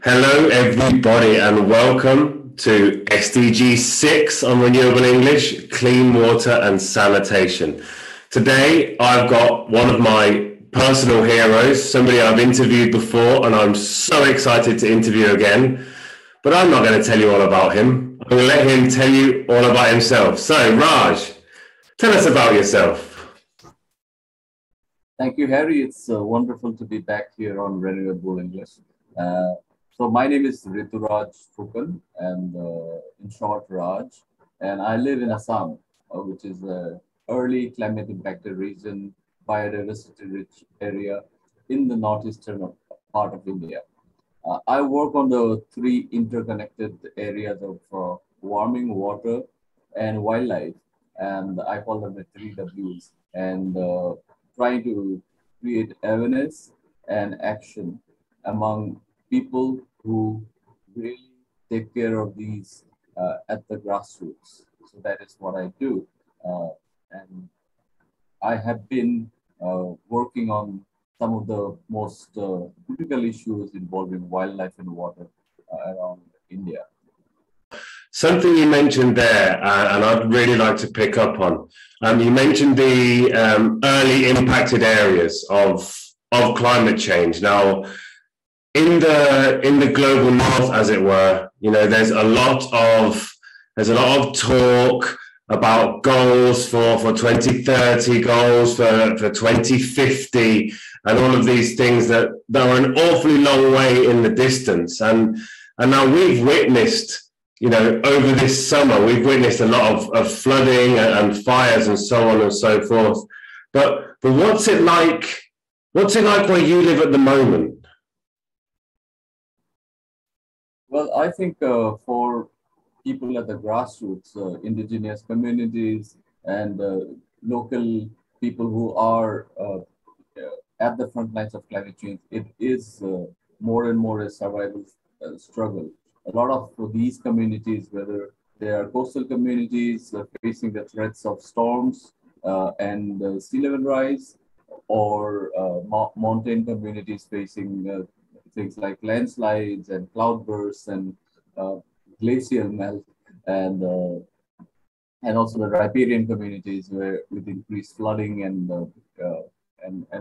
Hello, everybody, and welcome to SDG6 on Renewable English, Clean Water and Sanitation. Today, I've got one of my personal heroes, somebody I've interviewed before, and I'm so excited to interview again. But I'm not going to tell you all about him. I'm going to let him tell you all about himself. So, Raj, tell us about yourself. Thank you, Harry. It's wonderful to be back here on Renewable English. So my name is Rituraj Phuken, and in short, Raj. And I live in Assam, which is a early climate impacted region, biodiversity-rich area in the northeastern part of India. I work on the three interconnected areas of warming, water, and wildlife, and I call them the three Ws. And trying to create awareness and action among people who really take care of these at the grassroots. So that is what I do. And I have been working on some of the most critical issues involving wildlife and water around India. Something you mentioned there, and I'd really like to pick up on. You mentioned the early impacted areas of climate change. Now, in the global north, as it were, there's a lot of talk about goals for 2030, goals for 2050, and all of these things that are an awfully long way in the distance. And now we've witnessed, over this summer, we've witnessed a lot of flooding and fires and so on and so forth. But what's it like? What's it like where you live at the moment? Well, I think for people at the grassroots, indigenous communities, and local people who are at the front lines of climate change, it is more and more a survival struggle. A lot of these communities, whether they are coastal communities facing the threats of storms and sea level rise, or mountain communities facing things like landslides and cloudbursts and uh, glacial melt, and and also the riparian communities where with increased flooding and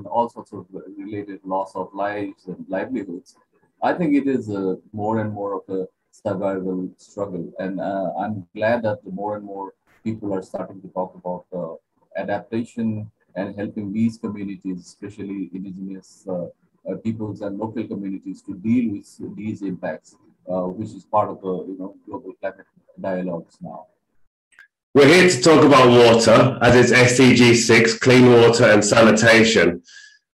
all sorts of related loss of lives and livelihoods. I think it is more and more of a survival struggle, and I'm glad that more and more people are starting to talk about adaptation and helping these communities, especially indigenous peoples and local communities, to deal with these impacts, which is part of the global climate dialogues now. We're here to talk about water, as it's SDG6, clean water and sanitation.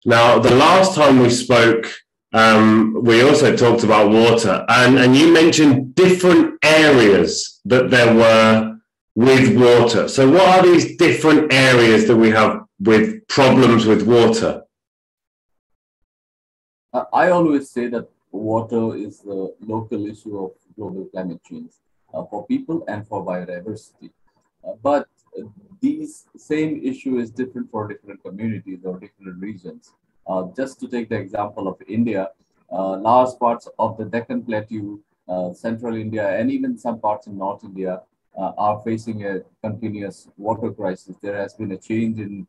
Now, the last time we spoke, we also talked about water, and you mentioned different areas that there were with water. So what are these different areas that we have with problems with water? I always say that water is the local issue of global climate change for people and for biodiversity. But these same issue is different for different communities or different regions. Just to take the example of India, large parts of the Deccan Plateau, central India, and even some parts in North India are facing a continuous water crisis. There has been a change in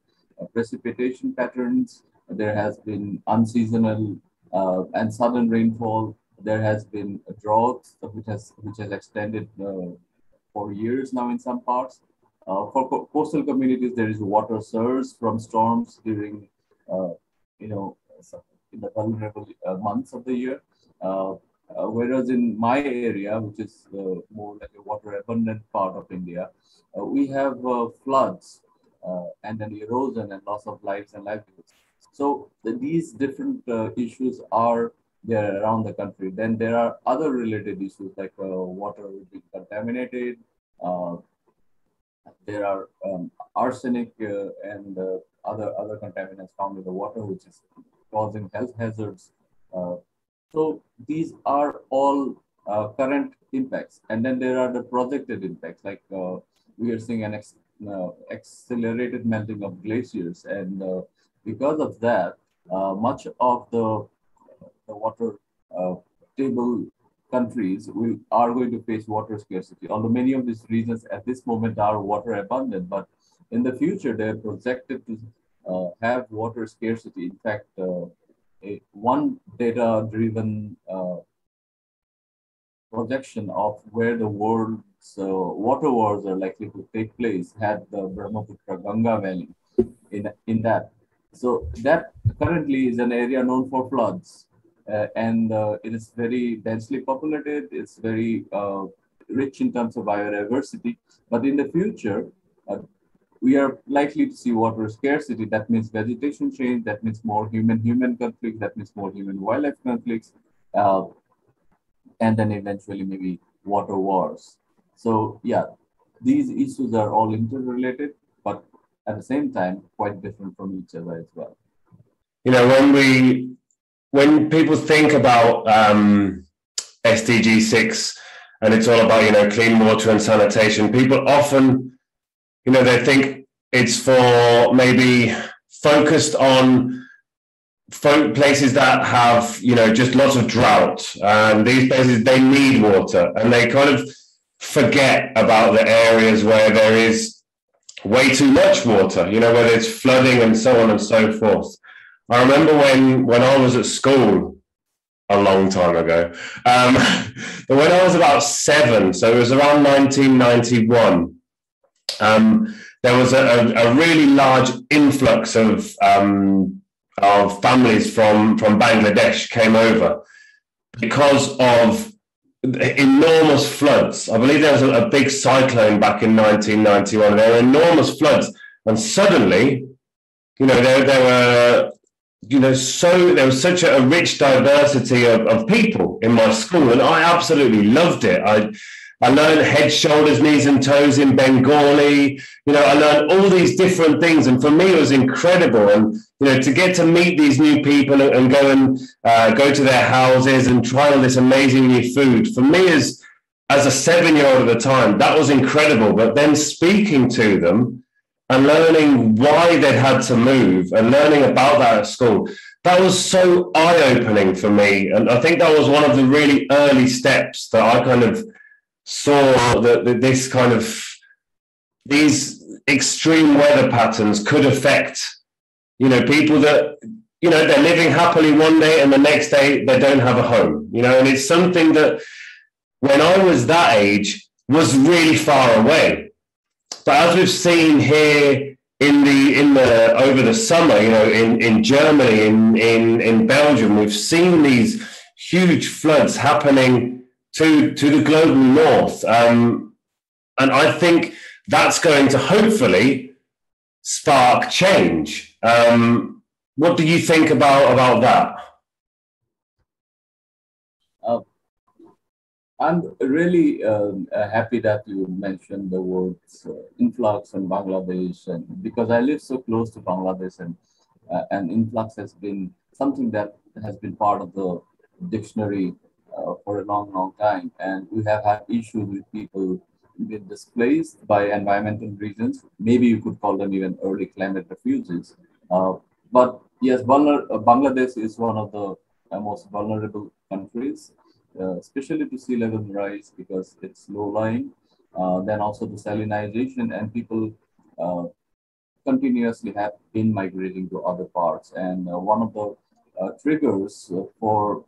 precipitation patterns. There has been unseasonal and sudden rainfall. There has been a drought which has extended for years now in some parts. For coastal communities, there is water surge from storms during, you know, in the vulnerable months of the year. Whereas in my area, which is more like a water abundant part of India, we have floods and then erosion and loss of lives and livelihoods. So these different issues are there around the country. Then there are other related issues like water being contaminated. Uh, there are arsenic and other contaminants found in the water, which is causing health hazards. Uh, so these are all current impacts, and then there are the projected impacts. Like we are seeing an accelerated melting of glaciers, and because of that, much of the water uh, stable countries are going to face water scarcity. Although many of these regions at this moment are water abundant, but in the future they're projected to have water scarcity. In fact, one data-driven projection of where the world's water wars are likely to take place had the Brahmaputra Ganga Valley in that. So that currently is an area known for floods, and it is very densely populated. It's very rich in terms of biodiversity. But in the future, we are likely to see water scarcity. That means vegetation change. That means more human-human conflict. That means more human-wildlife conflicts. And then eventually maybe water wars. So yeah, these issues are all interrelated, but at the same time, quite different from each other as well. You know, when people think about SDG6 and it's all about, you know, clean water and sanitation, people often, you know, they think it's for maybe focused on places that have, you know, just lots of drought, and these places, they need water, and they kind of forget about the areas where there is way too much water, you know, where there's flooding and so on and so forth. I remember when I was at school a long time ago, but when I was about 7, so it was around 1991, there was a really large influx of families from Bangladesh came over because of enormous floods. I believe there was a big cyclone back in 1991. There were enormous floods, and suddenly, you know, there were, you know, there was such a rich diversity of people in my school, and I absolutely loved it. I learned head, shoulders, knees and toes in Bengali. You know, I learned all these different things. And for me, it was incredible. And, you know, to get to meet these new people and go to their houses and try all this amazing new food, for me as a 7-year-old at the time, that was incredible. But then speaking to them and learning why they'd had to move and learning about that at school, that was so eye-opening for me. And I think that was one of the really early steps that I kind of saw that this kind of, these extreme weather patterns could affect, you know, people that, you know, they're living happily one day and the next day they don't have a home, you know, and it's something that when I was that age was really far away. But as we've seen here in the over the summer, you know, in Germany, in Belgium, we've seen these huge floods happening to the global north. And I think that's going to hopefully spark change. What do you think about that? I'm really happy that you mentioned the words influx in Bangladesh, and because I live so close to Bangladesh, and influx has been something that has been part of the dictionary for a long time, and we have had issues with people being displaced by environmental reasons. Maybe you could call them even early climate refugees. But yes, Bangladesh is one of the most vulnerable countries, especially to sea level rise because it's low-lying. Then also to salinization, and people continuously have been migrating to other parts. And one of the triggers for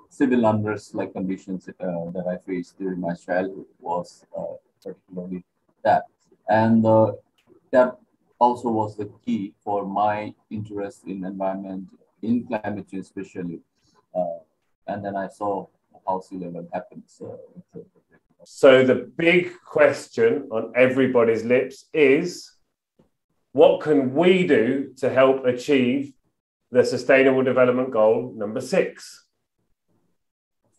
civil unrest like conditions that I faced during my childhood was particularly that. And that also was the key for my interest in environment, in climate change especially. And then I saw how sea level happens. So the big question on everybody's lips is, what can we do to help achieve the Sustainable Development Goal number 6?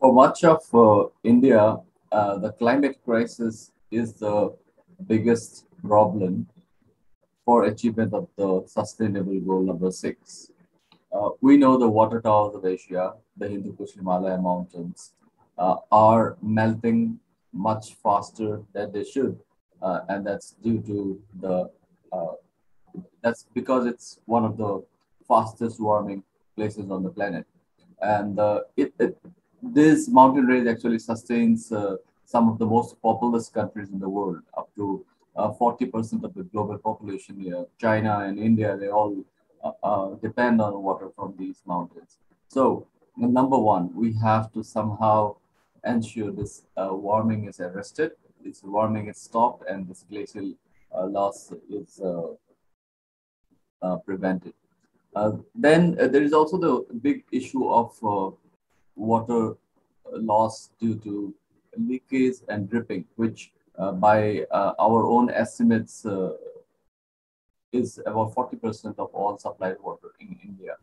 For much of India, the climate crisis is the biggest problem for achievement of the Sustainable Goal number 6. We know the water towers of Asia, the Hindu Kush Himalaya mountains, are melting much faster than they should. And that's due to that's because it's one of the fastest warming places on the planet. And this mountain range actually sustains some of the most populous countries in the world, up to 40% of the global population here. China and India, they all depend on water from these mountains. So, number one, we have to somehow ensure this warming is arrested, this warming is stopped, and this glacial loss is prevented. Then there is also the big issue of water loss due to leakage and dripping, which by our own estimates is about 40% of all supplied water in India.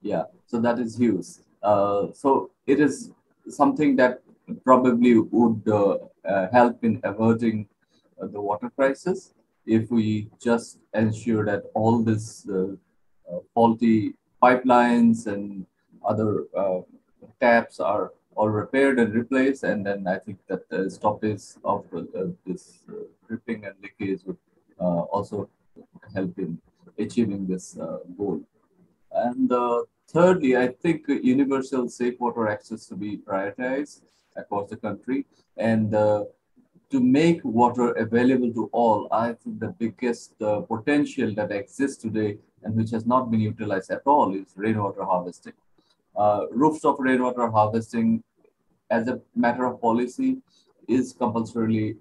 Yeah, so that is huge. So it is something that probably would help in averting the water crisis if we just ensure that all this faulty pipelines and other taps are all repaired and replaced, and then I think that the stoppage of this dripping and leakage would also help in achieving this goal. And thirdly, I think universal safe water access to be prioritized across the country. And to make water available to all, I think the biggest potential that exists today and which has not been utilized at all is rainwater harvesting. Rooftop rainwater harvesting, as a matter of policy, is compulsorily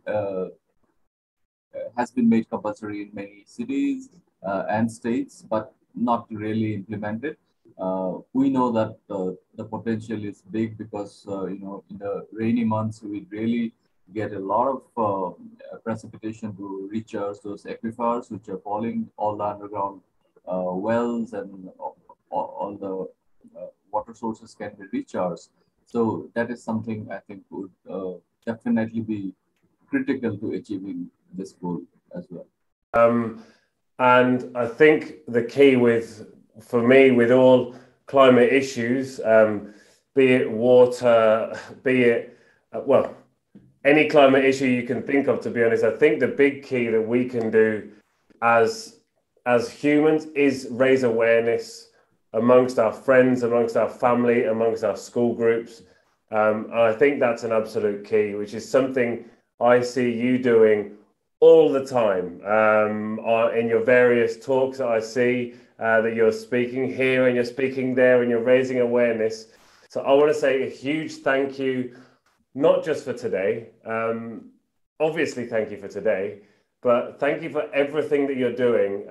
has been made compulsory in many cities and states, but not really implemented. We know that the potential is big because in the rainy months we really get a lot of precipitation to recharge those aquifers which are falling, all the underground wells and all the water sources can be recharged. So that is something I think would definitely be critical to achieving this goal as well. And I think the key for me, with all climate issues, be it water, be it, well, any climate issue you can think of, to be honest, I think the big key that we can do as humans is raise awareness amongst our friends, amongst our family, amongst our school groups. And I think that's an absolute key, which is something I see you doing all the time in your various talks that I see that you're speaking here and you're speaking there and you're raising awareness. So I want to say a huge thank you, not just for today. Obviously, thank you for today, but thank you for everything that you're doing.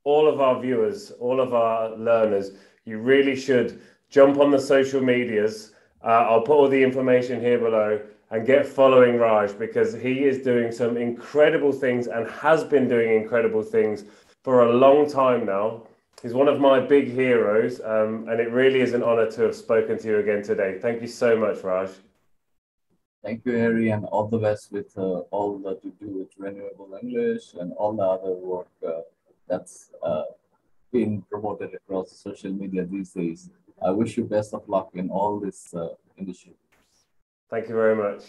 All of our viewers, all of our learners, you really should jump on the social medias. I'll put all the information here below and get following Raj, because he is doing some incredible things and has been doing incredible things for a long time now. He's one of my big heroes, and it really is an honor to have spoken to you again today. Thank you so much, Raj. Thank you, Harry, and all the best with all that you do with Renewable English and all the other work that's being promoted across social media these days. I wish you best of luck in all this initiative. Thank you very much.